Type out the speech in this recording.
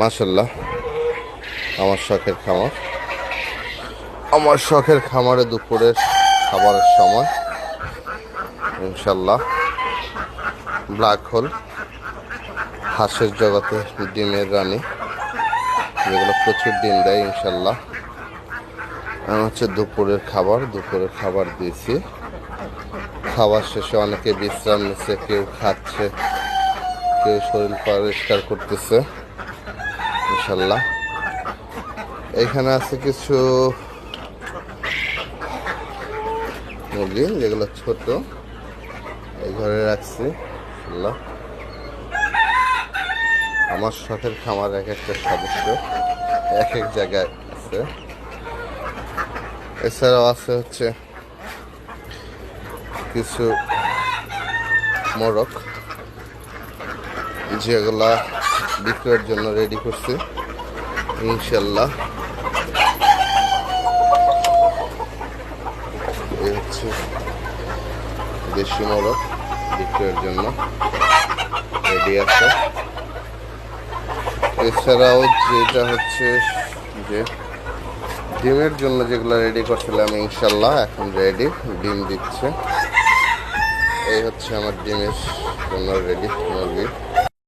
মাশাল্লাহ আমার শখের খামার। আমার শখের খামারে দুপুরের খাবারের সময় ইনশাল্লাহ ব্ল্যাক হোল হাঁসের জগতে ডিমের রানী, যেগুলো প্রচুর ডিম দেয় ইনশাল্লাহ। হচ্ছে দুপুরের খাবার দিয়েছি। খাবার শেষে অনেকে বিশ্রাম নিচ্ছে, কেউ খাচ্ছে, কেউ শরীর পরিষ্কার করতেছে ইনশাল্লাহ। এখানে আছে কিছু মুরগি যেগুলো ছোট, এই ঘরে রাখছি ইনশাল্লাহ। আমার শখের খামার এক একটা সদস্য এক এক জায়গায় আছে। এছাড়াও আছে হচ্ছে কিছু মোরগ, যেগুলা বিক্রয়ের জন্য রেডি করছি ইনশাল্লাহ। এই হচ্ছে দেশি মোরগ বিক্রয়ের জন্য রেডি আছে। এছাড়াও যেটা হচ্ছে যে ডিমের জন্য যেগুলো রেডি করছিলাম ইনশাল্লাহ এখন রেডি, ডিম দিচ্ছে। এই হচ্ছে আমার ডিমের জন্য রেডি মুরগি।